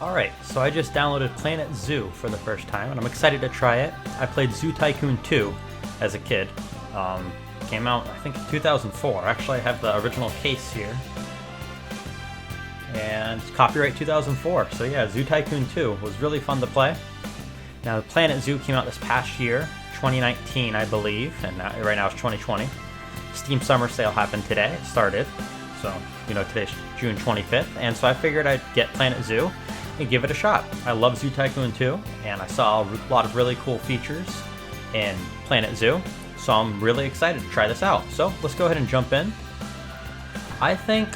Alright, so I just downloaded Planet Zoo for the first time, and I'm excited to try it. I played Zoo Tycoon 2 as a kid. Came out, I think, in 2004. Actually, I have the original case here. And it's copyright 2004. So yeah, Zoo Tycoon 2 was really fun to play. Now, Planet Zoo came out this past year, 2019, I believe, and right now it's 2020. Steam Summer Sale happened today. It started. So, you know, today's June 25th, and so I figured I'd get Planet Zoo and give it a shot. I love Zoo Tycoon 2, and I saw a lot of really cool features in Planet Zoo, so I'm really excited to try this out. So let's go ahead and jump in. I think,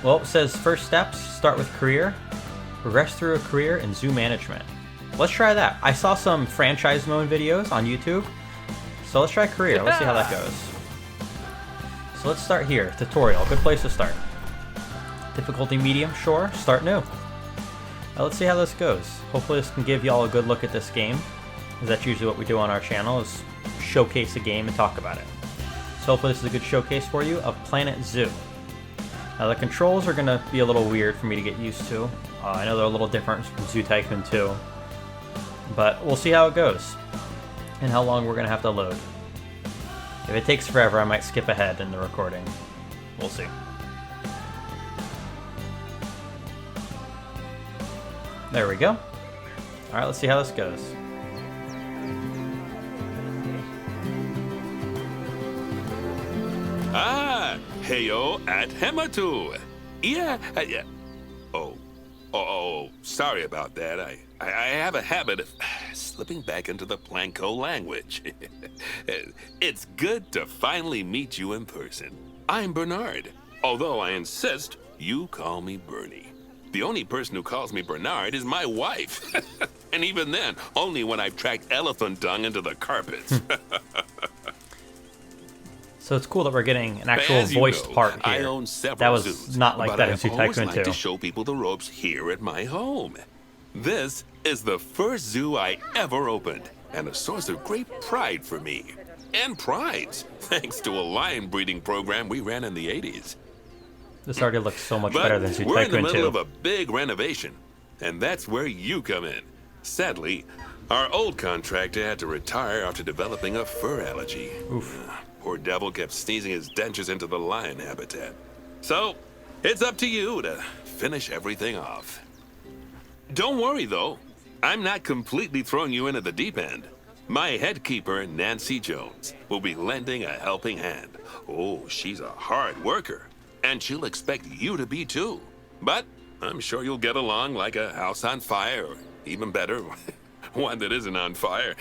well, it says first steps, start with career, progress through a career in zoo management. Let's try that. I saw some franchise mode videos on YouTube, so let's try career. Let's see how that goes. So let's start here, tutorial, good place to start. Difficulty medium, sure, start new. Let's see how this goes. Hopefully this can give y'all a good look at this game, because that's usually what we do on our channel, is showcase a game and talk about it. So hopefully this is a good showcase for you of Planet Zoo. Now the controls are going to be a little weird for me to get used to. I know they're a little different from Zoo Tycoon 2, but we'll see how it goes, and how long we're going to have to load. If it takes forever, I might skip ahead in the recording. We'll see. There we go. Alright, let's see how this goes. Ah, heyo at Hematu. Yeah, yeah. Oh, sorry about that. I have a habit of slipping back into the Planko language. It's good to finally meet you in person. I'm Bernard, although I insist you call me Bernie. The only person who calls me Bernard is my wife. And even then, only when I've tracked elephant dung into the carpets. So it's cool that we're getting an actual voiced part here. I own several that was zoos, not like but that in Zoo I always Tycoon 2. like to show people the ropes here at my home. This is the first zoo I ever opened, and a source of great pride for me. And prides, thanks to a lion breeding program we ran in the 80s. This already looks so much But better than Zoo we're in the Tycoon 2. middle of a big renovation, and that's where you come in. Sadly, our old contractor had to retire after developing a fur allergy. Oof. Poor devil kept sneezing his dentures into the lion habitat. So, it's up to you to finish everything off. Don't worry, though. I'm not completely throwing you in at the deep end. My head keeper, Nancy Jones, will be lending a helping hand. Oh, she's a hard worker, and she'll expect you to be too. But I'm sure you'll get along like a house on fire, or even better, one that isn't on fire.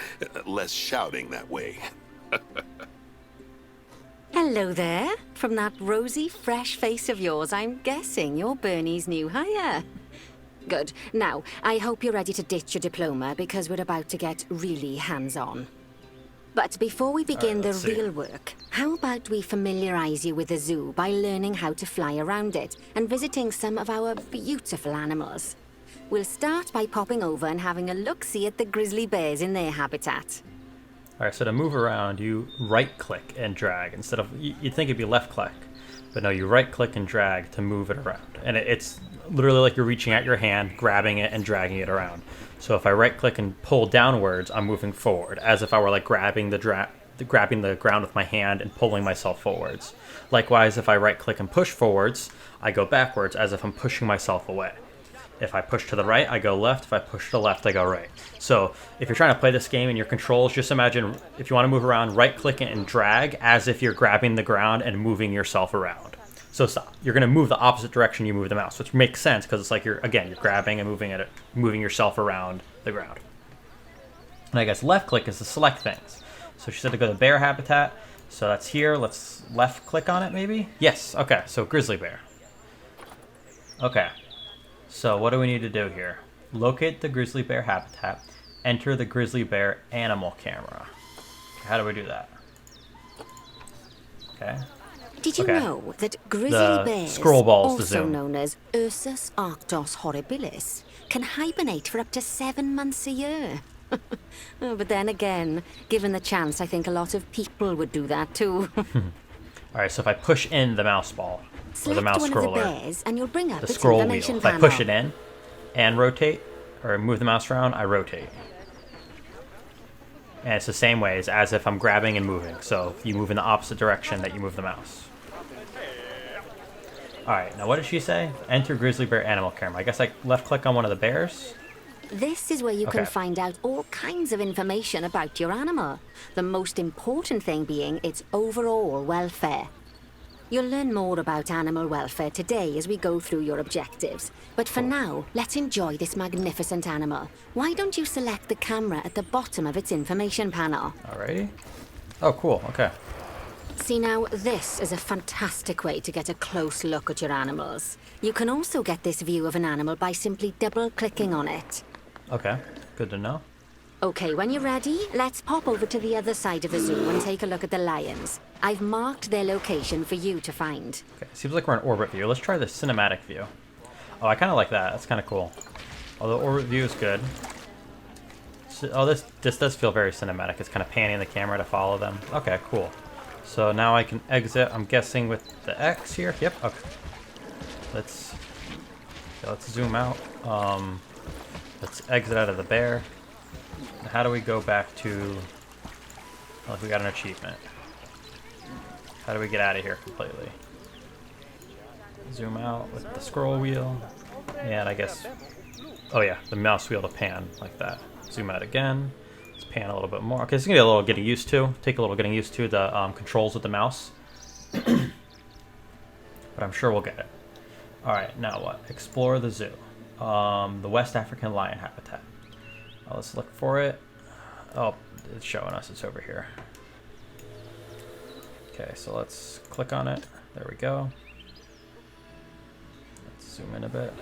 Less shouting that way. Hello there. From that rosy, fresh face of yours, I'm guessing you're Bernie's new hire. Good. Now, I hope you're ready to ditch your diploma, because we're about to get really hands-on. But before we begin the real work, how about we familiarize you with the zoo by learning how to fly around it and visiting some of our beautiful animals. We'll start by popping over and having a look-see at the grizzly bears in their habitat. Alright, so to move around, you right-click and drag instead of... You'd think it'd be left-click, but no, you right-click and drag to move it around. And it's literally like you're reaching out your hand, grabbing it, and dragging it around. So if I right-click and pull downwards, I'm moving forward, as if I were like grabbing the ground with my hand and pulling myself forwards. Likewise, if I right-click and push forwards, I go backwards, as if I'm pushing myself away. If I push to the right, I go left. If I push to the left, I go right. So if you're trying to play this game and your controls, just imagine if you want to move around, right-click and drag as if you're grabbing the ground and moving yourself around. So you're going to move the opposite direction you move the mouse, which makes sense because it's like you're grabbing and moving yourself around the ground. And I guess left-click is to select things. So she said to go to bear habitat. So that's here. Let's left-click on it maybe? Yes. Okay. So grizzly bear. Okay. So what do we need to do here? Locate the grizzly bear habitat. Enter the grizzly bear animal camera. How do we do that? Okay. Did you know that grizzly bears, scroll ball's the also zoom. known as Ursus arctos horribilis, can hibernate for up to 7 months a year? Oh, but then again, given the chance, I think a lot of people would do that too. Alright, so if I push in the mouse ball, or the Select mouse one of the scroller, bears and you'll bring up the its scroll wheel, information if I panel. push it in and rotate, or move the mouse around, I rotate. And it's the same way as if I'm grabbing and moving. So you move in the opposite direction that you move the mouse. Alright, now what did she say? Enter grizzly bear animal camera. I guess I left click on one of the bears. This is where you Okay. can find out all kinds of information about your animal. The most important thing being its overall welfare. You'll learn more about animal welfare today as we go through your objectives. But for now, let's enjoy this magnificent animal. Why don't you select the camera at the bottom of its information panel? Alrighty. Oh, cool. Okay. See now, this is a fantastic way to get a close look at your animals. You can also get this view of an animal by simply double-clicking on it. Okay. Good to know. Okay, when you're ready, let's pop over to the other side of the zoo and take a look at the lions. I've marked their location for you to find. Okay. Seems like we're in orbit view. Let's try the cinematic view. Oh, I kind of like that. That's kind of cool. Although orbit view is good. Oh, this does feel very cinematic. It's kind of panning the camera to follow them. Okay, cool. So now I can exit, I'm guessing, with the X here. Yep, okay. Let's zoom out. Let's exit out of the bear. And how do we go back to... Oh, we got an achievement. How do we get out of here completely? Zoom out with the scroll wheel. And I guess... Oh yeah, the mouse wheel to pan, like that. Zoom out again. Let's pan a little bit more. Okay, this is gonna be a little getting used to. Take a little getting used to the controls with the mouse. But I'm sure we'll get it. Alright, now what? Explore the zoo. The West African lion habitat. Let's look for it. Oh, it's showing us. It's over here. Okay, so let's click on it. There we go. Let's zoom in a bit.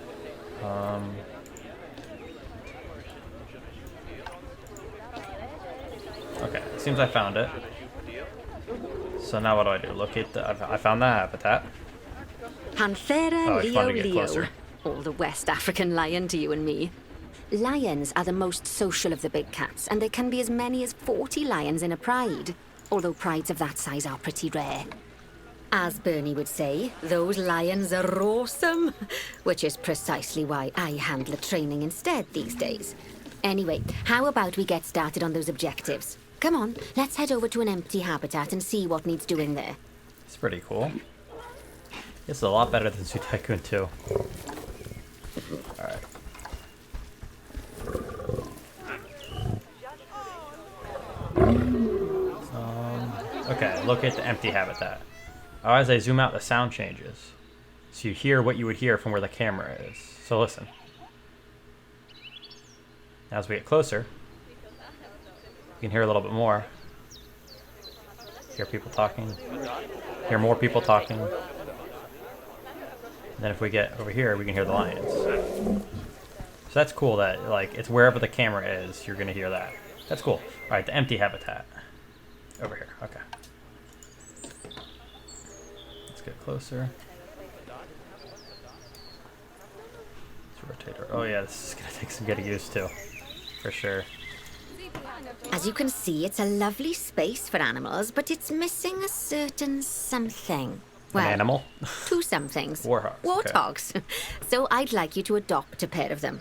Okay, it seems I found it. So now what do I do? Locate the... I found the habitat. Panthera Oh, it's fun leo to get leo. closer. Or the West African lion to you and me. Lions are the most social of the big cats, and there can be as many as 40 lions in a pride. Although prides of that size are pretty rare. As Bernie would say, those lions are awesome. Which is precisely why I handle training instead these days. Anyway, how about we get started on those objectives? Come on, let's head over to an empty habitat and see what needs doing there. It's pretty cool. This is a lot better than Zoo Tycoon 2. Alright. Okay, locate the empty habitat. Oh, as I zoom out, the sound changes. So you hear what you would hear from where the camera is. So listen. Now as we get closer, you can hear a little bit more. Hear people talking. Hear more people talking. And then if we get over here, we can hear the lions. So that's cool that, like, it's wherever the camera is, you're going to hear that. That's cool. Alright, the empty habitat. Over here, okay. Let's get closer. Let's rotate her. Oh yeah, this is going to take some getting used to. For sure. As you can see, it's a lovely space for animals, but it's missing a certain something. Well, An animal? two somethings. Warthogs, okay. Warthogs. So I'd like you to adopt a pair of them.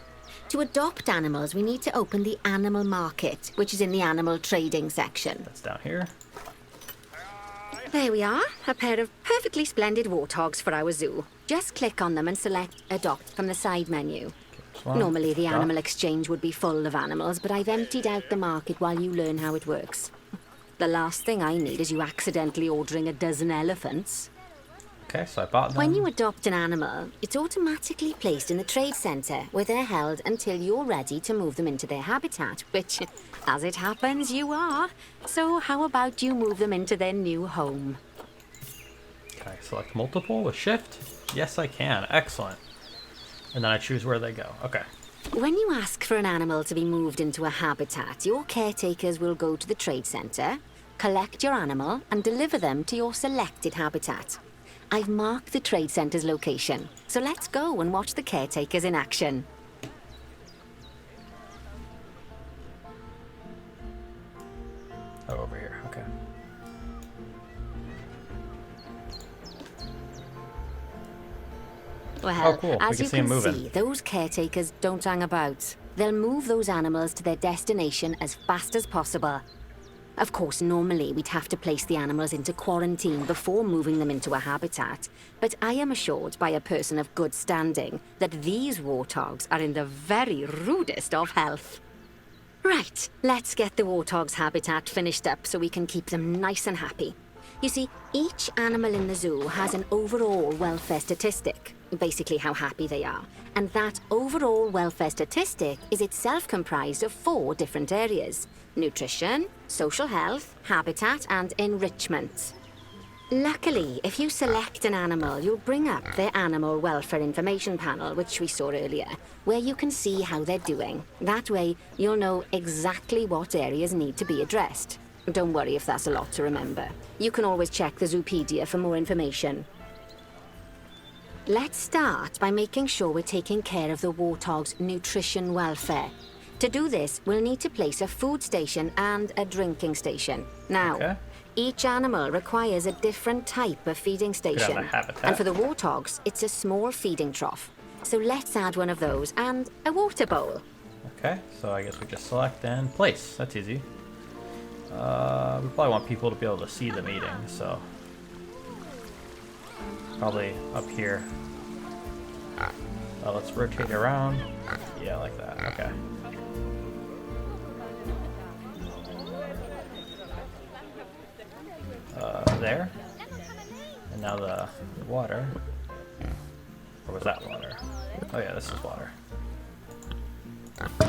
To adopt animals, we need to open the animal market, which is in the animal trading section. That's down here. There we are, a pair of perfectly splendid warthogs for our zoo. Just click on them and select Adopt from the side menu. Normally the animal exchange would be full of animals, but I've emptied out the market while you learn how it works. The last thing I need is you accidentally ordering a dozen elephants. Okay, so I bought them. When you adopt an animal, it's automatically placed in the trade centre, where they're held until you're ready to move them into their habitat, which, as it happens, you are. So how about you move them into their new home? Can I select multiple with shift? Yes, I can. Excellent. And then I choose where they go. Okay. When you ask for an animal to be moved into a habitat, your caretakers will go to the trade centre, collect your animal, and deliver them to your selected habitat. I've marked the trade centre's location, so let's go and watch the caretakers in action. Oh, over here. Okay. Well, Oh, cool. We as can you see 'em can moving. see, those caretakers don't hang about. they'll move those animals to their destination as fast as possible. Of course, normally we'd have to place the animals into quarantine before moving them into a habitat, but I am assured by a person of good standing that these warthogs are in the very rudest of health. Right, let's get the warthog's habitat finished up so we can keep them nice and happy. You see, each animal in the zoo has an overall welfare statistic, basically how happy they are. And that overall welfare statistic is itself comprised of 4 different areas: nutrition, social health, habitat, and enrichment. Luckily, if you select an animal, you'll bring up their animal welfare information panel, which we saw earlier, where you can see how they're doing. That way, you'll know exactly what areas need to be addressed. Don't worry if that's a lot to remember. You can always check the Zoopedia for more information. Let's start by making sure we're taking care of the warthog's nutrition welfare. To do this, we'll need to place a food station and a drinking station. Now, Okay. each animal requires a different type of feeding station. a habitat. And for the warthogs, it's a small feeding trough. So let's add one of those and a water bowl. Okay, so I guess we just select and place. That's easy. We probably want people to be able to see the meeting, so probably up here. Let's rotate around. Yeah, like that. Okay. There. And now the water. Or was that water? Oh yeah, this is water.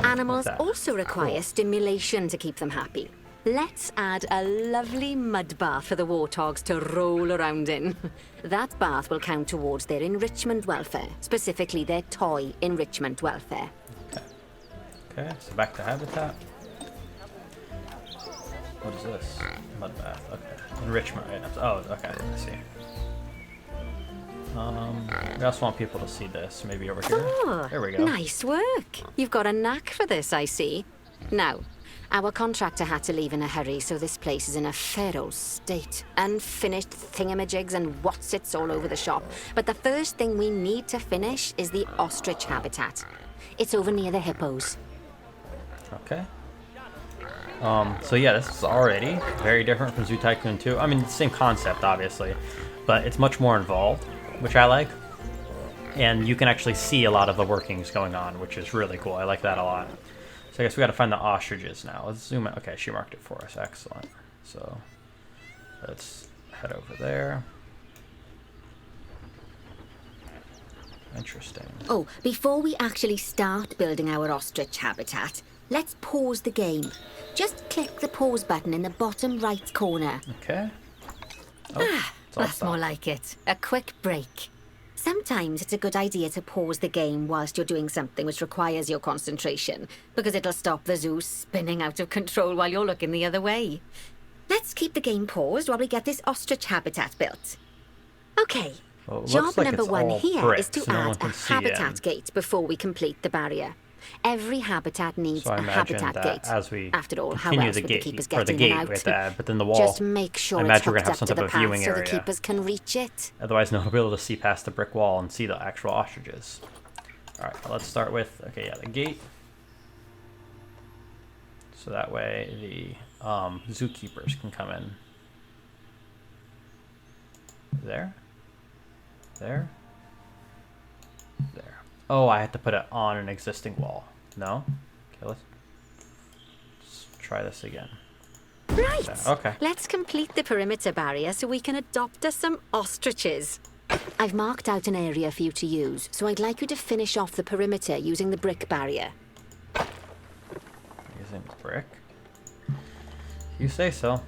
Animals that. also require Cool. stimulation to keep them happy. Let's add a lovely mud bath for the warthogs to roll around in. That bath will count towards their enrichment welfare, specifically their toy enrichment welfare. Okay, so back to habitat. What is this? Mud bath. Okay. Enrichment items. Oh, okay. I see. We also want people to see this. Maybe over here. Oh, There we go. nice work. You've got a knack for this, I see. Now, our contractor had to leave in a hurry, so this place is in a fair old state. Unfinished thingamajigs and whatsits all over the shop. But the first thing we need to finish is the ostrich habitat. It's over near the hippos. Okay. So yeah, this is already very different from Zoo Tycoon 2. I mean, it's the same concept, obviously, but it's much more involved, which I like. And you can actually see a lot of the workings going on, which is really cool. I like that a lot. So I guess we got to find the ostriches now. Let's zoom out. Okay, she marked it for us. Excellent. So let's head over there. Interesting. Oh, before we actually start building our ostrich habitat, let's pause the game. Just click the pause button in the bottom right corner. Okay. Oh, it's all That's more stopped. like it. A quick break. Sometimes it's a good idea to pause the game whilst you're doing something which requires your concentration, because it'll stop the zoo spinning out of control while you're looking the other way. Let's keep the game paused while we get this ostrich habitat built. Okay, Well, it looks job like number it's 1 all here brick, is to so no one add a can see habitat in. gate before we complete the barrier. Every habitat needs So I a imagine habitat that gate. as we After all, how continue else the would gate, the keepers or get the in gate and out? with that, but then the wall. Just make sure I it's imagine we're hooked gonna have up some to type the of path viewing so the area. keepers can reach it. Otherwise, no one will be able to see past the brick wall and see the actual ostriches. All right, let's start with the gate. So that way the zookeepers can come in. There. There. Oh, I had to put it on an existing wall. No? Okay, let's try this again. Right. Okay. Let's complete the perimeter barrier so we can adopt us some ostriches. I've marked out an area for you to use, so I'd like you to finish off the perimeter using the brick barrier. Using brick? You say so.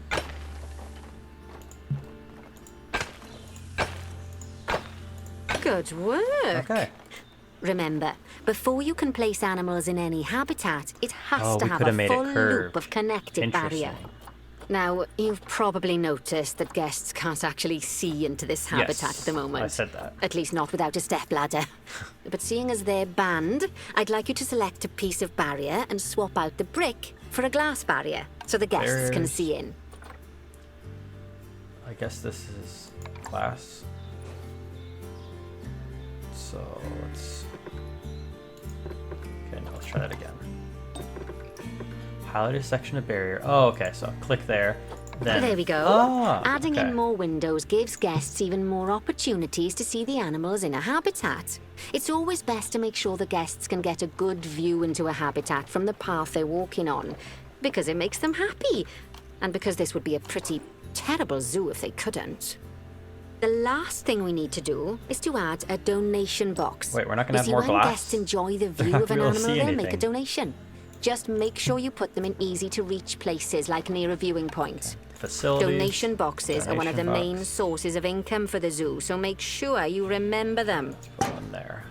Good work. Okay. Remember, before you can place animals in any habitat, it has Oh, to we have could a have made it full loop curved. of connected barrier. Interesting. Now, you've probably noticed that guests can't actually see into this habitat at the moment. I said that. At least not without a stepladder. But seeing as they're banned, I'd like you to select a piece of barrier and swap out the brick for a glass barrier, so the guests can There's- see in. I guess this is glass. So let's. Okay, now let's try that again. Highlight a section of barrier. Oh, okay, so click there. Then... There we go. Ah, Adding okay. in more windows gives guests even more opportunities to see the animals in a habitat. It's always best to make sure the guests can get a good view into a habitat from the path they're walking on, because it makes them happy, and because this would be a pretty terrible zoo if they couldn't. The last thing we need to do is to add a donation box. Wait, we're not gonna You have see, more when glass? guests enjoy the They're view not of an gonna be able to animal, see they'll make a anything. donation. Just make sure you put them in easy-to-reach places, like near a viewing point. Facilities. Donation boxes are one of the Donation main box. sources of income for the zoo, so make sure you remember them. Put one there.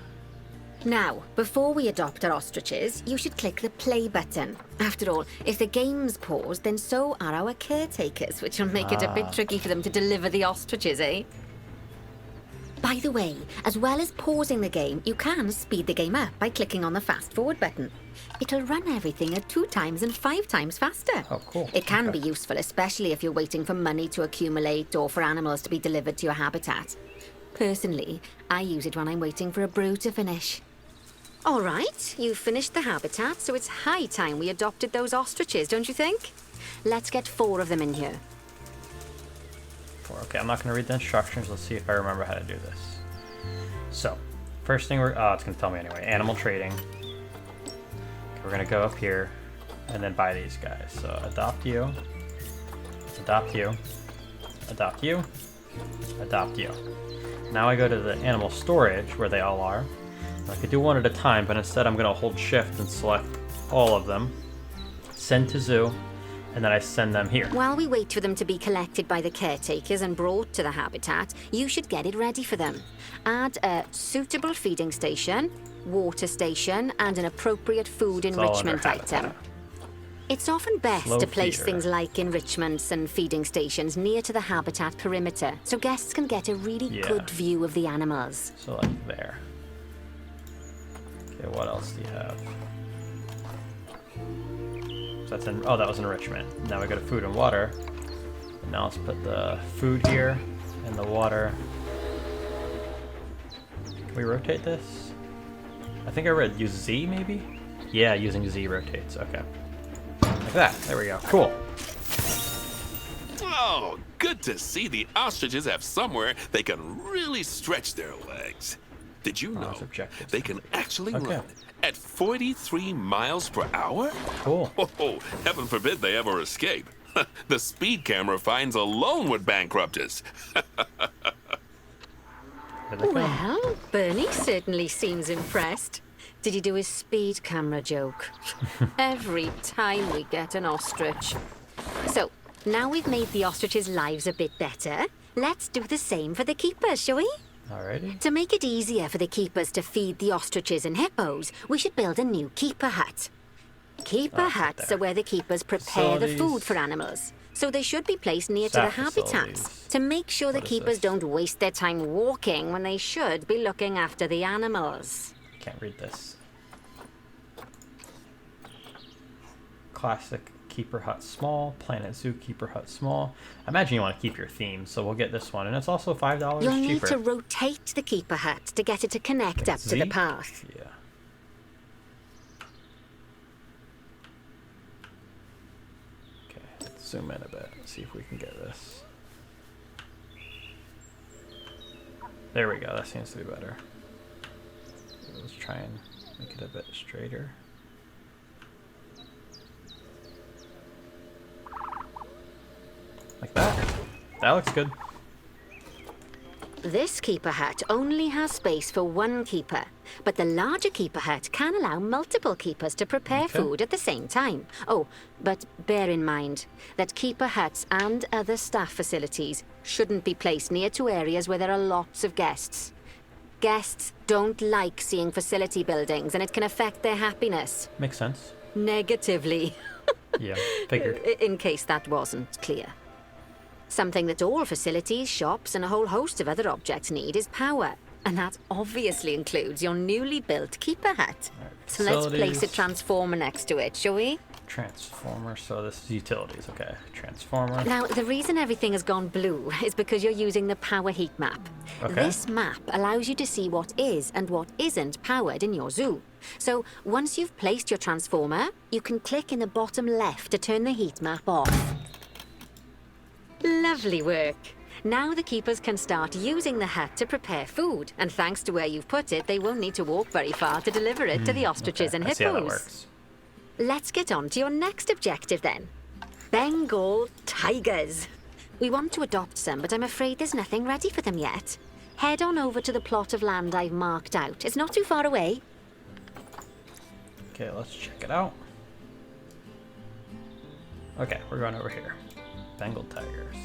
Now, before we adopt our ostriches, you should click the play button. After all, if the game's paused, then so are our caretakers, which will make it a bit tricky for them to deliver the ostriches, eh? By the way, as well as pausing the game, you can speed the game up by clicking on the fast forward button. It'll run everything at 2 times and 5 times faster. Oh, cool. It can Okay. be useful, especially if you're waiting for money to accumulate or for animals to be delivered to your habitat. Personally, I use it when I'm waiting for a brew to finish. All right, you've finished the habitat, so it's high time we adopted those ostriches, don't you think? Let's get 4 of them in here. Okay, I'm not going to read the instructions. Let's see if I remember how to do this. So, first thing it's going to tell me anyway. Animal trading. Okay, we're going to go up here and then buy these guys. So, adopt you. Adopt you. Adopt you. Adopt you. Now I go to the animal storage where they all are. I could do one at a time, but instead I'm going to hold shift and select all of them. Send to zoo. And then I send them here. While we wait for them to be collected by the caretakers and brought to the habitat, you should get it ready for them. Add a suitable feeding station, water station, and an appropriate food It's all under enrichment item. habitat. It's often best Slow to place feeder. things like enrichments and feeding stations near to the habitat perimeter, so guests can get a really Yeah. good view of the animals. So like there. Okay, what else do you have? So that's that was enrichment. Now we go to food and water. And now let's put the food here and the water. Can we rotate this? I think I read use Z maybe? Yeah, using Z rotates. Okay. Like that. There we go. Cool. Oh, good to see the ostriches have somewhere they can really stretch their legs. Did you know it's objectives. they can actually Okay. run at 43 miles per hour? Cool. Oh, heaven forbid they ever escape. The speed camera fines alone would bankrupt us. Here they come. Well, Bernie certainly seems impressed. Did you do his speed camera joke? Every time we get an ostrich. So, now we've made the ostriches' lives a bit better, let's do the same for the keepers, shall we? Alrighty. To make it easier for the keepers to feed the ostriches and hippos, we should build a new keeper hut. Keeper Oh, it's right huts there. are where the keepers prepare the Facilities. food for animals. So they should be placed near to Staff the habitats facilities. to make sure the What is keepers this? don't waste their time walking when they should be looking after the animals. Can't read this. Classic Keeper Hut small, Planet Zoo Keeper Hut small. I imagine you want to keep your theme, so we'll get this one, and it's also $5 You'll need cheaper. to rotate the keeper hut to get it to connect up to the Z? path. Yeah. Okay, let's zoom in a bit and see if we can get this. There we go. That seems to be better. Let's try and make it a bit straighter. Like that. That looks good. This keeper hut only has space for one keeper, but the larger keeper hut can allow multiple keepers to prepare Okay. food at the same time. Oh, but bear in mind that keeper huts and other staff facilities shouldn't be placed near to areas where there are lots of guests. Guests don't like seeing facility buildings, and it can affect their happiness Makes sense. negatively, Yeah, figured. in case that wasn't clear. Something that all facilities, shops, and a whole host of other objects need is power. And that obviously includes your newly built keeper hut. Alright, So let's place a facilities. transformer next to it, shall we? Transformer, so this is utilities, okay. Transformer. Now, the reason everything has gone blue is because you're using the power heat map. Okay. This map allows you to see what is and what isn't powered in your zoo. So once you've placed your transformer, you can click in the bottom left to turn the heat map off. Lovely work. Now the keepers can start using the hut to prepare food, and thanks to where you've put it, they won't need to walk very far to deliver it to the ostriches and I see how that hippos. works. Let's get on to your next objective then. Bengal tigers. We want to adopt some, but I'm afraid there's nothing ready for them yet. Head on over to the plot of land I've marked out. It's not too far away. Okay, let's check it out. Okay, we're going over here. Bengal tigers.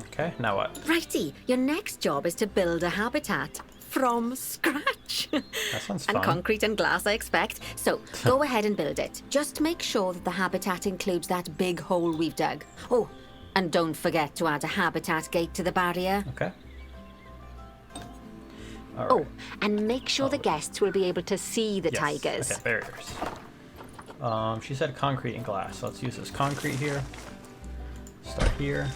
Okay, now what? Righty, your next job is to build a habitat from scratch. That sounds And fun. concrete and glass, I expect. So, go ahead and build it. Just make sure that the habitat includes that big hole we've dug. Oh, and don't forget to add a habitat gate to the barrier. Okay. All right. Oh, and make sure the guests will be able to see the Yes. tigers. Okay, barriers. She said concrete and glass. So let's use this concrete here. Start here.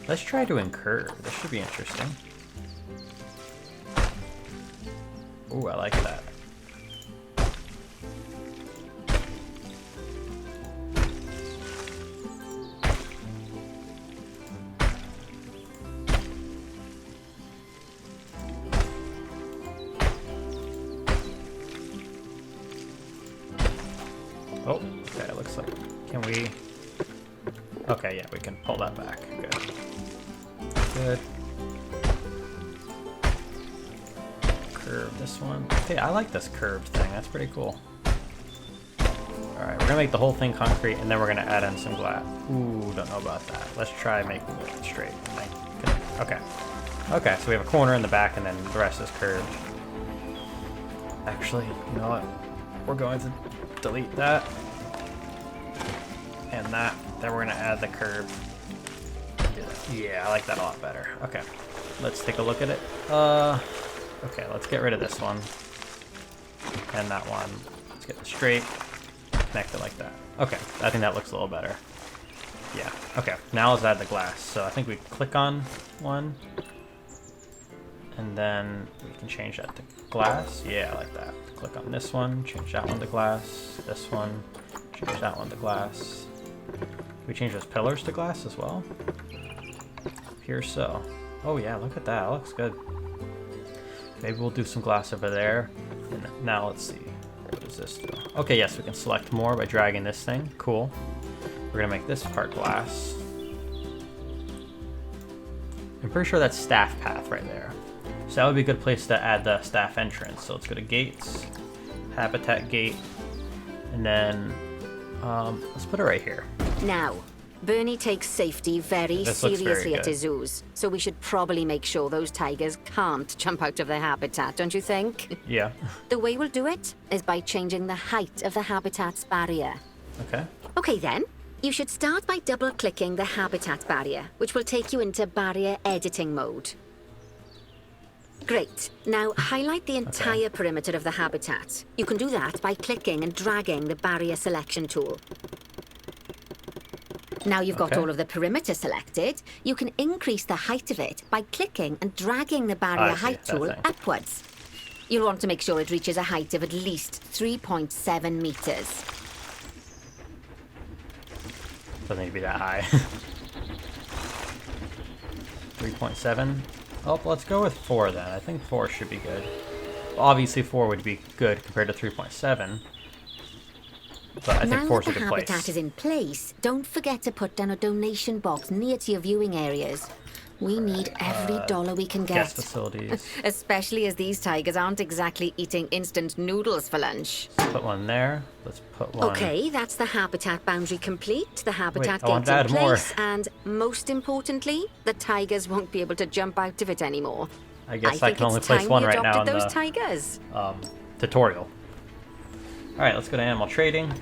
Let's try doing curve. This should be interesting. Ooh, I like that. Oh, okay, it looks like, can we, okay, yeah, we can pull that back, good. Good. Curve this one. Hey, I like this curved thing, that's pretty cool. Alright, we're gonna make the whole thing concrete, and then we're gonna add in some glass. Ooh, don't know about that. Let's try making it straight. Okay. Okay, so we have a corner in the back, and then the rest is curved. Actually, you know what? We're going to delete that and that. Then we're gonna add the curve. Yeah, I like that a lot better. Okay, let's take a look at it. Okay, let's get rid of this one and that one. Let's get it straight, connect it like that. Okay, I think that looks a little better. Yeah. Okay, now let's add the glass. So I think we click on one, and then we can change that to glass. Yeah, I like that. Click on this one, change that one to glass. This one, change that one to glass. Can we change those pillars to glass as well? Here, so. Oh yeah, look at that. That looks good. Maybe we'll do some glass over there. And now let's see. What does this do? Okay, yes, we can select more by dragging this thing. Cool. We're gonna make this part glass. I'm pretty sure that's staff path right there. So that would be a good place to add the staff entrance. So let's go to gates, habitat gate, and then let's put it right here. Now, Bernie takes safety very This looks very seriously at good. his zoos, so we should probably make sure those tigers can't jump out of their habitat, don't you think? Yeah. The way we'll do it is by changing the height of the habitat's barrier. Okay. Okay then, you should start by double-clicking the habitat barrier, which will take you into barrier editing mode. Great. Now highlight the entire perimeter of the habitat. You can do that by clicking and dragging the barrier selection tool. Now you've got Okay. all of the perimeter selected, you can increase the height of it by clicking and dragging the barrier I see, height that tool thing. upwards. You'll want to make sure it reaches a height of at least 3.7 meters. Doesn't need to be that high. 3.7. Oh, let's go with 4 then. I think 4 should be good. Obviously 4 would be good compared to 3.7. But I think Now 4 is that a the good habitat place. is in place, don't forget to put down a donation box near to your viewing areas. We need every dollar we can Guest get. facilities. Especially as these tigers aren't exactly eating instant noodles for lunch. Put one there. Let's put one. Okay, that's the habitat boundary complete, the habitat I want gate's to in add more. place, and most importantly, the tigers won't be able to jump out of it anymore. I guess I think can only it's place time one we right now in adopted those the tigers. tutorial. Alright, let's go to animal trading.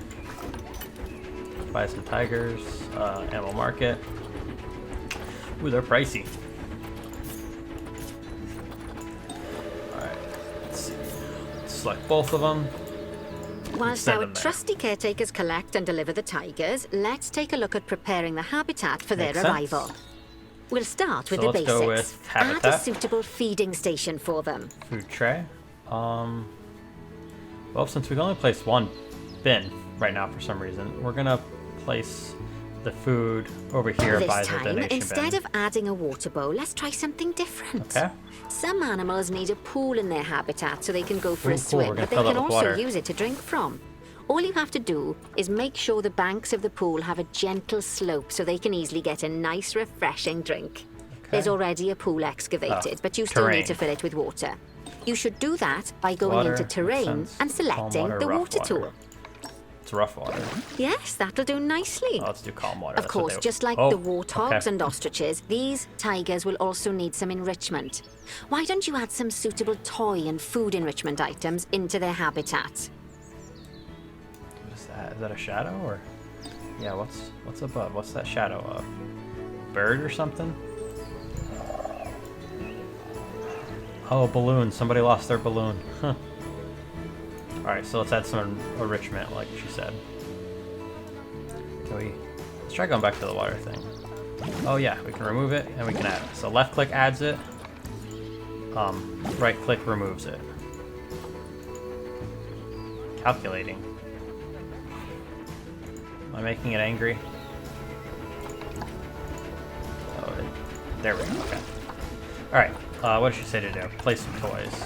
Buy some tigers. Animal market. Ooh, they're pricey. Alright, let's see. Select both of them. Whilst send our them there. trusty caretakers collect and deliver the tigers, let's take a look at preparing the habitat for Makes their sense. arrival. We'll start with So the let's go basics. with Add a habitat. suitable feeding station for them. Food tray. Well, since we can only place one bin right now for some reason, we're gonna place the food over here by This the time, donation instead bin. of adding a water bowl, let's try something different. Okay. Some animals need a pool in their habitat so they can go for Ooh, a cool. swim, We're gonna but they fill it can with also water. use it to drink from. All you have to do is make sure the banks of the pool have a gentle slope so they can easily get a nice, refreshing drink. There's already a pool excavated, but you still terrain. need to fill it with water. You should do that by going Water, into makes terrain sense. and Calm selecting water, the rough water water. tool. It's rough water. Yes, that'll do nicely. Oh, let's do calm water. Of That's what course, they- just like Oh, the warthogs okay. and ostriches, these tigers will also need some enrichment. Why don't you add some suitable toy and food enrichment items into their habitat? What is that? Is that a shadow or? Yeah. What's above? What's that shadow of? Bird or something? Oh, balloon. Somebody lost their balloon. Huh. Alright, so let's add some enrichment, like she said. Let's try going back to the water thing. Oh yeah, we can remove it and we can add it. So left click adds it. Right click removes it. Calculating. Am I making it angry? Oh, there we go. Okay. Alright, what did she say to do? Place some toys.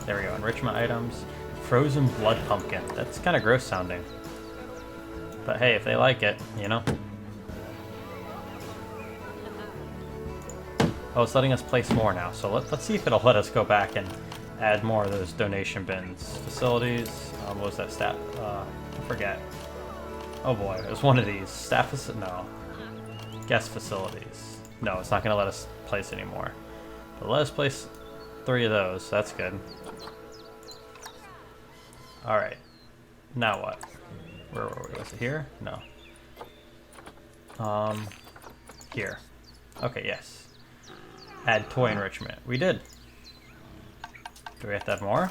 There we go. Enrichment items. Frozen blood pumpkin. That's kind of gross sounding. But hey, if they like it, you know? Oh, it's letting us place more now. So let's see if it'll let us go back and add more of those donation bins. Facilities. What was that stat? I forget. Oh boy, it was one of these. No. Guest facilities. No, it's not going to let us place anymore. But let us place 3 of those. That's good. Alright. Now what? Where were we? Was it here? No. Here. Okay, yes. Add toy enrichment. We did. Do we have to add more?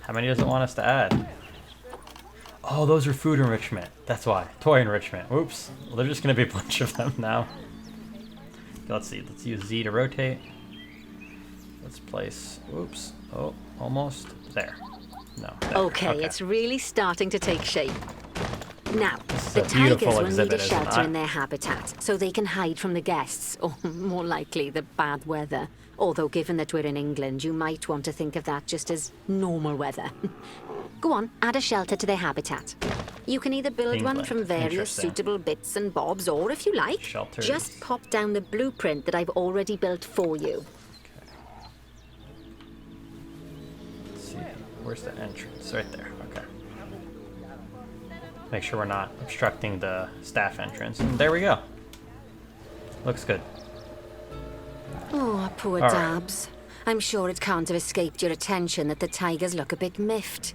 How many does it want us to add? Oh, those are food enrichment. That's why. Toy enrichment. Oops. Well, there's just going to be a bunch of them now. Okay, let's see. Let's use Z to rotate. Let's place. Oops. Oh, almost. There. No. There. Okay, it's really starting to take shape. Now, This is the a beautiful tigers will need exhibit, a is it shelter not? in their habitat so they can hide from the guests, or more likely, the bad weather. Although, given that we're in England, you might want to think of that just as normal weather. Go on, add a shelter to their habitat. You can either build one England, from various interesting. suitable bits and bobs, or if you like, Shelters. just pop down the blueprint that I've already built for you. Let's see. Where's the entrance? Right there. Okay. Make sure we're not obstructing the staff entrance. And there we go. Looks good. Oh, poor All right. Dabs. I'm sure it can't have escaped your attention that the tigers look a bit miffed.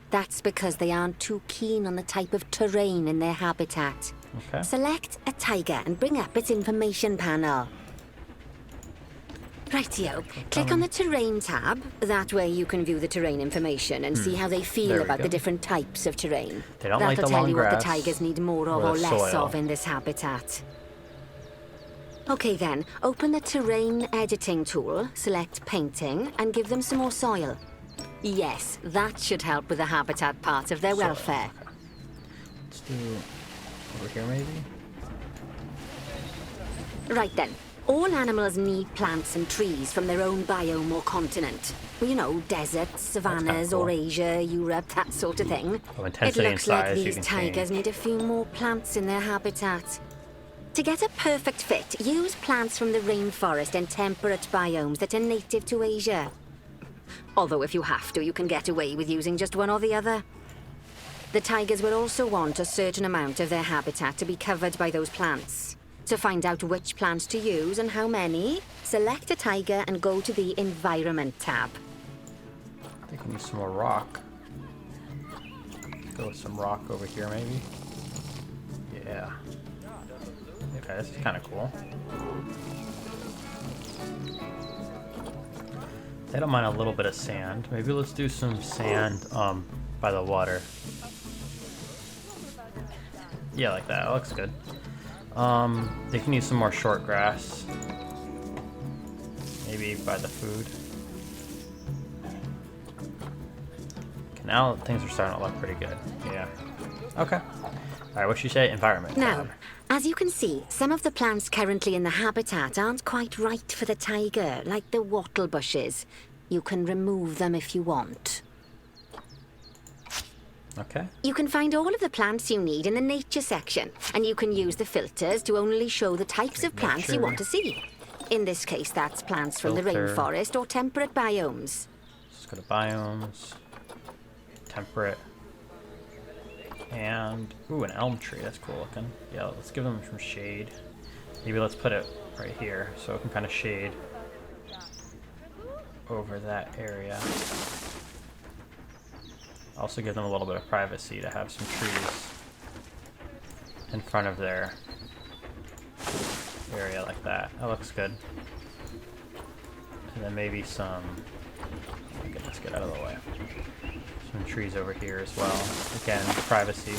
That's because they aren't too keen on the type of terrain in their habitat. Okay. Select a tiger and bring up its information panel. Rightio. Click on the terrain tab. That way you can view the terrain information and see how they There feel we about go. the different types of terrain. They don't That'll like the tell long you what the grass tigers need more of or or the less soil. of in this habitat. Okay then, open the terrain editing tool, select painting, and give them some more soil. Yes, that should help with the habitat part of their Soil, welfare. okay. Let's do over here maybe. Right then, all animals need plants and trees from their own biome or continent. You know, deserts, savannas, cool. or Asia, Europe, that sort of thing. Oh, It intensity and looks like size you these can tigers change. need a few more plants in their habitat. To get a perfect fit, use plants from the rainforest and temperate biomes that are native to Asia. Although if you have to, you can get away with using just one or the other. The tigers will also want a certain amount of their habitat to be covered by those plants. To find out which plants to use and how many, select a tiger and go to the Environment tab. I think we need some more rock. Go with some rock over here maybe. Yeah. Okay, this is kind of cool. They don't mind a little bit of sand. Maybe let's do some sand by the water. Yeah, like that. That looks good. They can use some more short grass. Maybe by the food. Okay, now things are starting to look pretty good. Yeah. Okay. Alright, what should you say? Environment. Now, as you can see, some of the plants currently in the habitat aren't quite right for the tiger, like the wattle bushes. You can remove them if you want. Okay. You can find all of the plants you need in the nature section, and you can use the filters to only show the types of plants you want to see. In this case, that's plants from the Filter. rainforest or temperate biomes. Let's go to biomes. Temperate. And, ooh, an elm tree. That's cool looking. Yeah, let's give them some shade. Maybe let's put it right here so it can kind of shade over that area. Also give them a little bit of privacy to have some trees in front of their area like that. That looks good. And then maybe some... Let's get out of the way. Some trees over here as well. Again, privacy.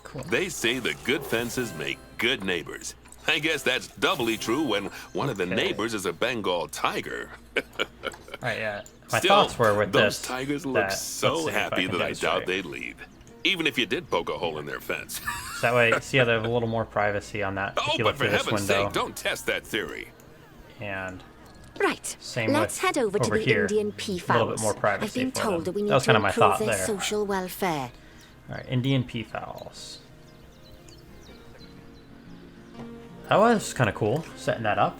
Cool. They say that good fences make good neighbors. I guess that's doubly true when one of the Okay. neighbors is a Bengal tiger. Alright, yeah. My Still, thoughts were with those this. tigers look that- so let's see if happy can that I get this doubt right. they'd leave. Even if you did poke a hole in their fence. So that way, see how they have a little more privacy on that. Oh, if you but look for through this heaven's window. sake, don't test that theory. And Right. Same Let's with head over to over the here. Indian A little peafowls. bit more privacy I've been for told them. that we That need was to kinda my improve thought their there. social welfare. alright, Indian peafowls. That was kind of cool, setting that up.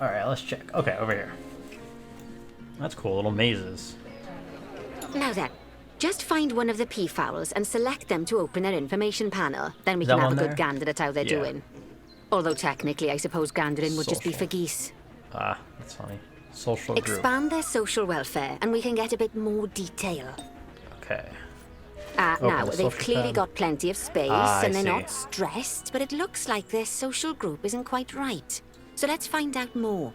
Alright, let's check. Okay, over here. That's cool, little mazes. Now then, just find one of the peafowls and select them to open their information panel. Then we Is can that have a one good there? gander at how they're Yeah. doing. Although technically, I suppose gandering would just be Social. for geese. Ah, that's funny. Social group. Expand their social welfare, and we can get a bit more detail. Okay. Now, the they've social clearly tab. got plenty of space, Ah, I and they're see. not stressed, but it looks like their social group isn't quite right. So let's find out more.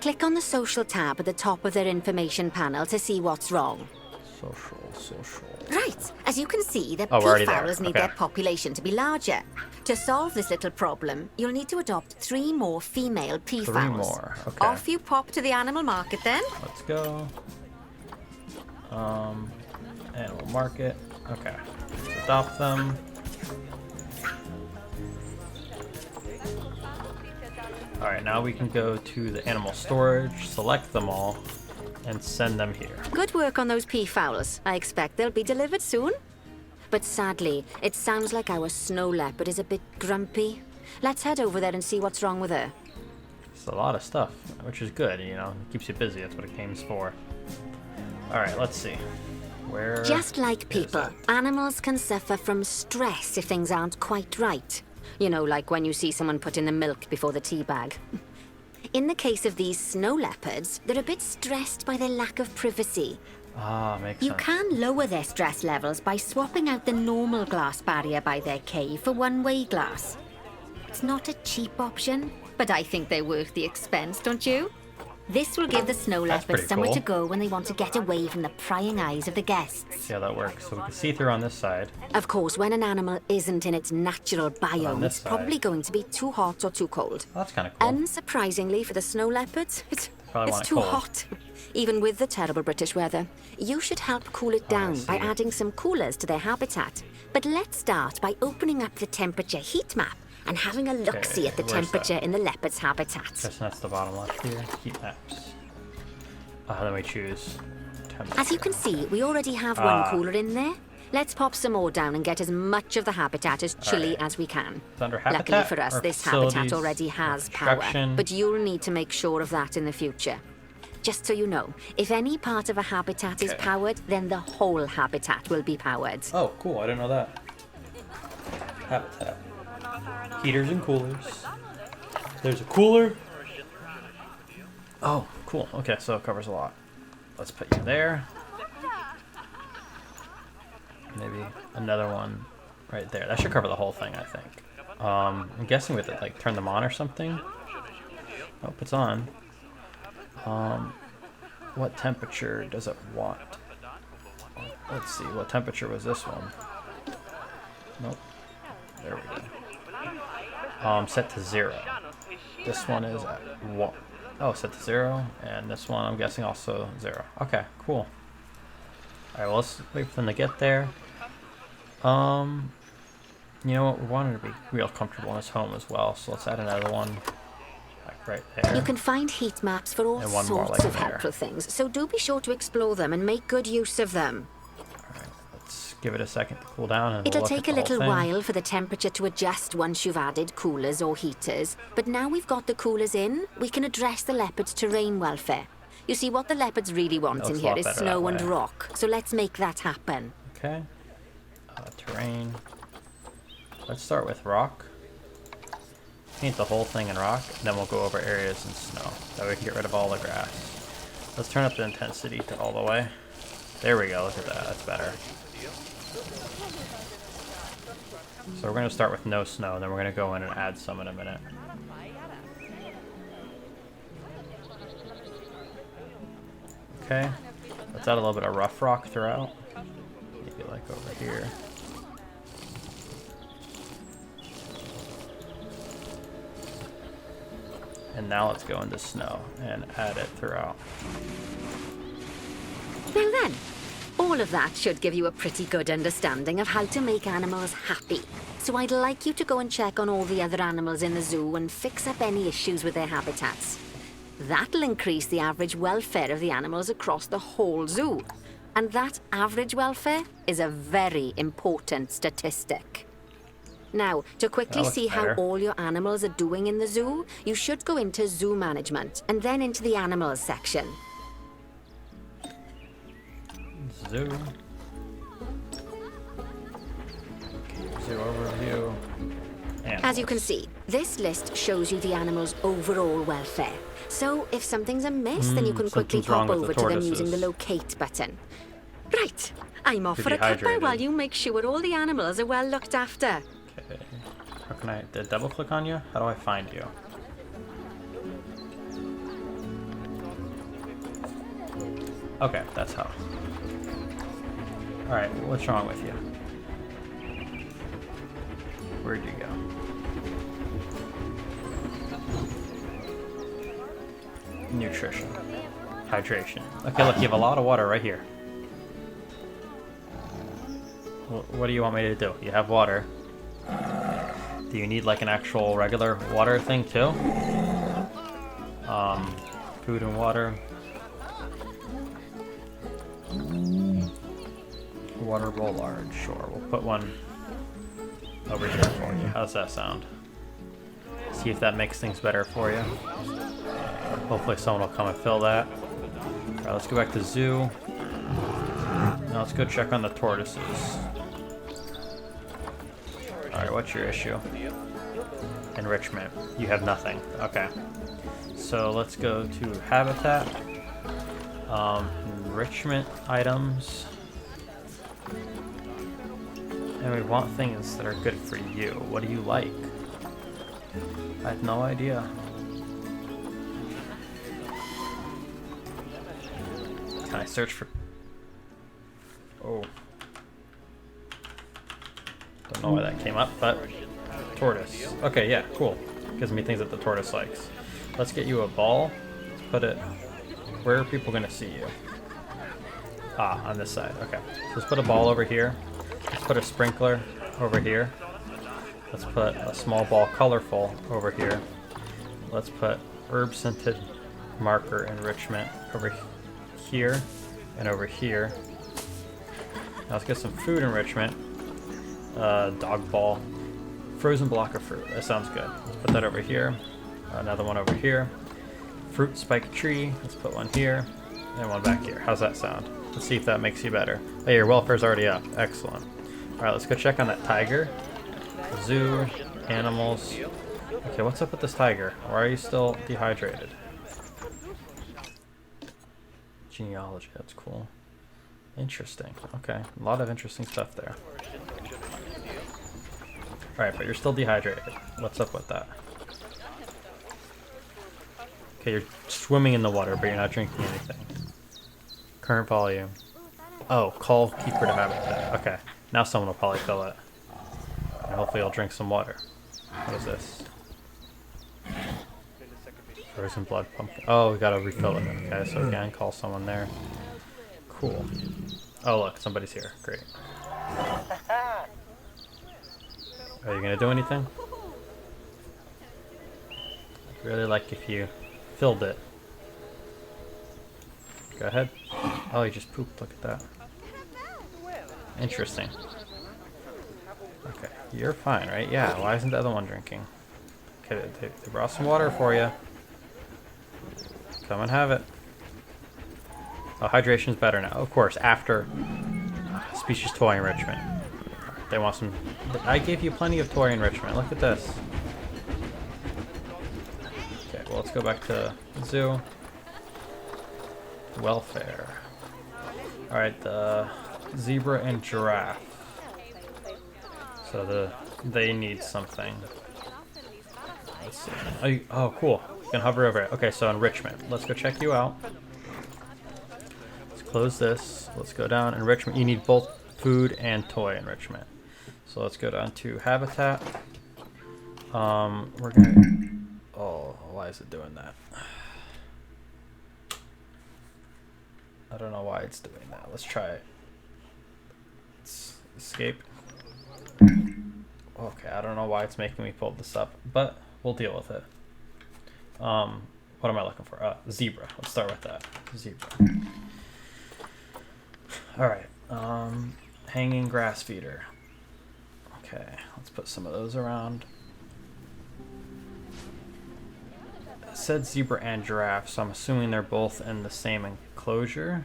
Click on the social tab at the top of their information panel to see what's wrong. Social. Right, as you can see, the Oh, we're already there. peafowls need Okay. their population to be larger. To solve this little problem, you'll need to adopt 3 more female peafowls. more, okay. Off you pop to the animal market then. Let's go. Animal market. Okay. Let's adopt them. Alright, now we can go to the animal storage, select them all, and send them here. Good work on those peafowls. I expect they'll be delivered soon. But sadly, it sounds like our snow leopard is a bit grumpy. Let's head over there and see what's wrong with her. It's a lot of stuff, which is good, you know. It keeps you busy, that's what it game's for. Alright, let's see. Where Just like is people, it? animals can suffer from stress if things aren't quite right. You know, like when you see someone put in the milk before the tea bag. In the case of these snow leopards, they're a bit stressed by their lack of privacy. Ah, makes You sense. can lower their stress levels by swapping out the normal glass barrier by their cave for one-way glass. It's not a cheap option, but I think they're worth the expense, don't you? This will give the snow That's leopards pretty somewhere cool. to go when they want to get away from the prying eyes of the guests. See how that works. So we can see through on this side. Of course, when an animal isn't in its natural biome, this it's probably side. going to be too hot or too cold. Oh, that's kind of cool. Unsurprisingly for the snow leopards, Probably want it's it too cold. hot. Even with the terrible British weather. You should help cool it down by see. adding some coolers to their habitat. But let's start by opening up the temperature heat map and having a look-see at the where's temperature in the leopard's habitat. Guess that's the bottom left here. Heat maps. Then we choose temperature. As you can see, we already have one cooler in there. Let's pop some more down and get as much of the habitat as chilly Alright. as we can. It's under Luckily habitat for us, or this habitat facilities already or has power, construction? but you'll need to make sure of that in the future. Just so you know, if any part of a habitat is Okay. powered, then the whole habitat will be powered. Oh, cool. I didn't know that. Habitat. Heaters and coolers. There's a cooler. Oh, cool. Okay, so it covers a lot. Let's put you there. Maybe another one right there. That should cover the whole thing, I think. I'm guessing we have to like turn them on or something. Hope it's on. What temperature does it want? Let's see, what temperature was this one? Nope. There we go. Set to 0. This one is at 1. Oh, set to 0, and this one I'm guessing also 0. Okay, cool. Alright, well, let's wait for them to get there. You know what, we wanted to be real comfortable in this home as well, so let's add another one, like right there. You can find heat maps for all And one more, sorts like, of there. helpful things, so do be sure to explore them and make good use of them. Alright, let's give it a second to cool down and It'll we'll look take at a the little whole thing. while for the temperature to adjust once you've added coolers or heaters, but now we've got the coolers in, we can address the leopard's terrain welfare. You see, what the leopards really want That in looks a here lot is better snow that and way. rock, so let's make that happen. Okay. Terrain. Let's start with rock. Paint the whole thing in rock, and then we'll go over areas in snow. That way we can get rid of all the grass. Let's turn up the intensity to all the way. There we go, look at that, that's better. So we're going to start with no snow, and then we're going to go in and add some in a minute. Okay, let's add a little bit of rough rock throughout. Maybe like over here. And now let's go into snow and add it throughout. Now then, all of that should give you a pretty good understanding of how to make animals happy. So I'd like you to go and check on all the other animals in the zoo and fix up any issues with their habitats. That'll increase the average welfare of the animals across the whole zoo. And that average welfare is a very important statistic. Now, to quickly That looks see how better. all your animals are doing in the zoo, you should go into zoo management and then into the animals section. Zoo. Zoo overview. As you can see, this list shows you the animal's overall welfare. So if something's amiss, then you can quickly something's wrong pop with the over to them using the tortoises. locate button. Right, I'm off You're for a cuppa dehydrated. while you make sure all the animals are well looked after. Okay. How can I double click on you? How do I find you? Okay, that's how. Alright, what's wrong with you? Where'd you go? Nutrition. Hydration. Okay, look, you have a lot of water right here. What do you want me to do? You have water. Do you need like an actual regular water thing too? Food and water. Water bowl large, sure. We'll put one over here for you. How's that sound? See if that makes things better for you. Hopefully someone will come and fill that. Alright, let's go back to zoo. Now let's go check on the tortoises. Alright, what's your issue? Enrichment. You have nothing. Okay. So let's go to habitat. Enrichment items. And we want things that are good for you. What do you like? I have no idea. Can I search for... Oh. Don't know why that came up, but... Tortoise. Okay, yeah, cool. Gives me things that the tortoise likes. Let's get you a ball. Let's put it... Where are people gonna see you? Ah, on this side. Okay. So let's put a ball over here. Let's put a sprinkler over here. Let's put a small ball colorful over here. Let's put herb scented marker enrichment over here and over here. Now let's get some food enrichment. Dog ball. Frozen block of fruit. That sounds good. Let's put that over here. Another one over here. Fruit spike tree. Let's put one here. And one back here. How's that sound? Let's see if that makes you better. Oh, your welfare's already up. Excellent. Alright, let's go check on that tiger. Zoo. Animals. Okay, what's up with this tiger? Why are you still dehydrated? Genealogy. That's cool. Interesting. Okay. A lot of interesting stuff there. Alright, but you're still dehydrated. What's up with that? Okay, you're swimming in the water, but you're not drinking anything. Current volume. Oh, call keeper to habitat. Okay, now someone will probably fill it. And hopefully I'll drink some water. What is this? Frozen blood pumpkin. Oh, we gotta refill it. Okay, so again, call someone there. Cool. Oh, look, somebody's here. Great. Are you gonna do anything? I'd really like if you filled it. Go ahead. Oh, you just pooped. Look at that. Interesting. Okay, you're fine, right? Yeah, why isn't the other one drinking? Okay, they brought some water for you. Come and have it. Oh, hydration's better now. Of course, after species toy enrichment. They want some... I gave you plenty of toy enrichment. Look at this. Okay, well, let's go back to zoo. Welfare. Alright, the zebra and giraffe. So they need something. Let's see. Oh, cool. You can hover over it. Okay, so enrichment. Let's go check you out. Let's close this. Let's go down. Enrichment. You need both food and toy enrichment. So let's go down to habitat. We're gonna... Oh, why is it doing that? I don't know why it's doing that. Let's try it. Let's escape. Okay, I don't know why it's making me pull this up, but we'll deal with it. What am I looking for? Zebra. Let's start with that. Zebra. Alright. Hanging grass feeder. Okay, let's put some of those around. It said zebra and giraffe, so I'm assuming they're both in the same enclosure.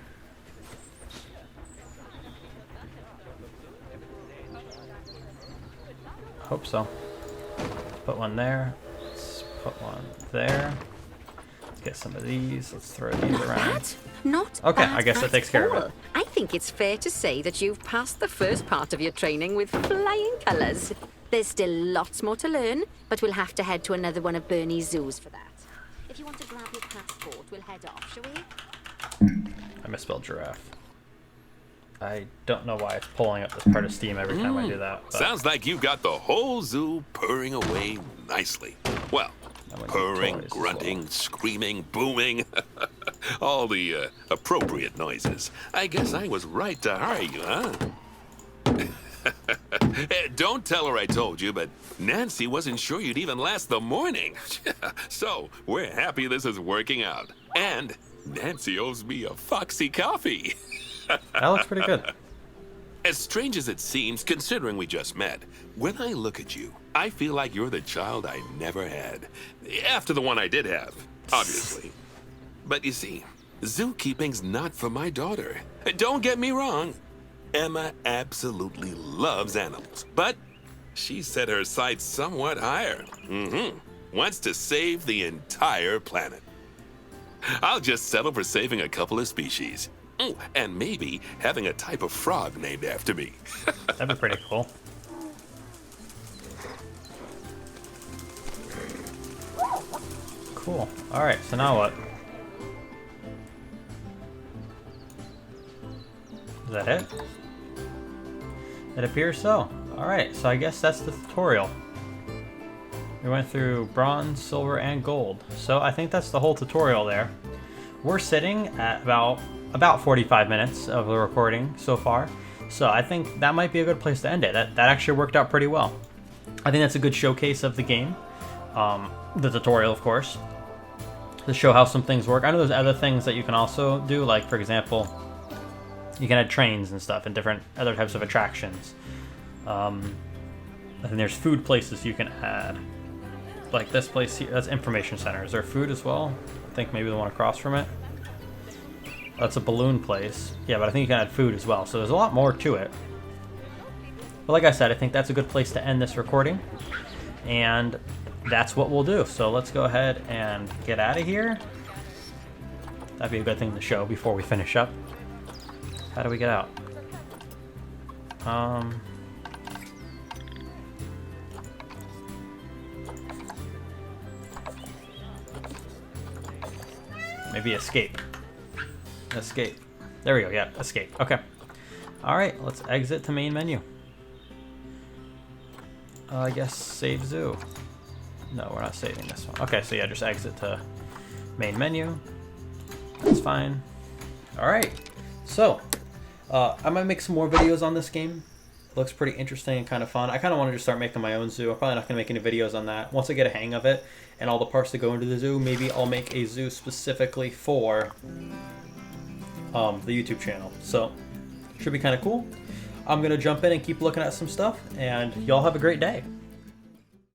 Hope so. Let's put one there. Let's put one there. Let's get some of these. Let's throw these around. That's not Okay, bad I guess that at takes care of all. it. I think it's fair to say that you've passed the first part of your training with flying colours. There's still lots more to learn, but we'll have to head to another one of Bernie's zoos for that. If you want to grab your passport, we'll head off, shall we? I misspelled giraffe. I don't know why it's pulling up this part of Steam every time I do that. But Sounds like you've got the whole zoo purring away nicely. Well, I'm gonna do purring, toys as grunting, well. screaming, booming. All the appropriate noises. I guess I was right to hire you, huh? Don't tell her I told you, but Nancy wasn't sure you'd even last the morning. So, we're happy this is working out. And Nancy owes me a Foxy coffee. That looks pretty good. As strange as it seems, considering we just met, when I look at you, I feel like you're the child I never had. After the one I did have, obviously. But you see, zookeeping's not for my daughter. Don't get me wrong. Emma absolutely loves animals, but she set her sights somewhat higher. Wants to save the entire planet. I'll just settle for saving a couple of species. Oh, and maybe having a type of frog named after me. That'd be pretty cool. Cool. Alright, so now what? Is that it? It appears so. Alright, so I guess that's the tutorial. We went through bronze, silver, and gold. So I think that's the whole tutorial there. We're sitting at about 45 minutes of the recording so far. So I think that might be a good place to end it. That actually worked out pretty well. I think that's a good showcase of the game. The tutorial, of course, to show how some things work. I know there's other things that you can also do, like, for example, you can add trains and stuff and different other types of attractions. And there's food places you can add. Like this place here, that's information center. Is there food as well? I think maybe the one across from it. That's a balloon place. Yeah, but I think you can add food as well. So there's a lot more to it. But like I said, I think that's a good place to end this recording. And that's what we'll do. So let's go ahead and get out of here. That'd be a good thing to show before we finish up. How do we get out? Maybe escape. Escape. There we go. Yeah, escape. Okay. All right, let's exit to main menu. I guess save zoo. No, we're not saving this one. Okay, so yeah, just exit to main menu. That's fine. All right. So, I might make some more videos on this game. It looks pretty interesting and kind of fun. I kind of wanted to start making my own zoo. I'm probably not going to make any videos on that. Once I get a hang of it and all the parts that go into the zoo, maybe I'll make a zoo specifically for the YouTube channel. So, should be kind of cool. I'm going to jump in and keep looking at some stuff, and y'all have a great day.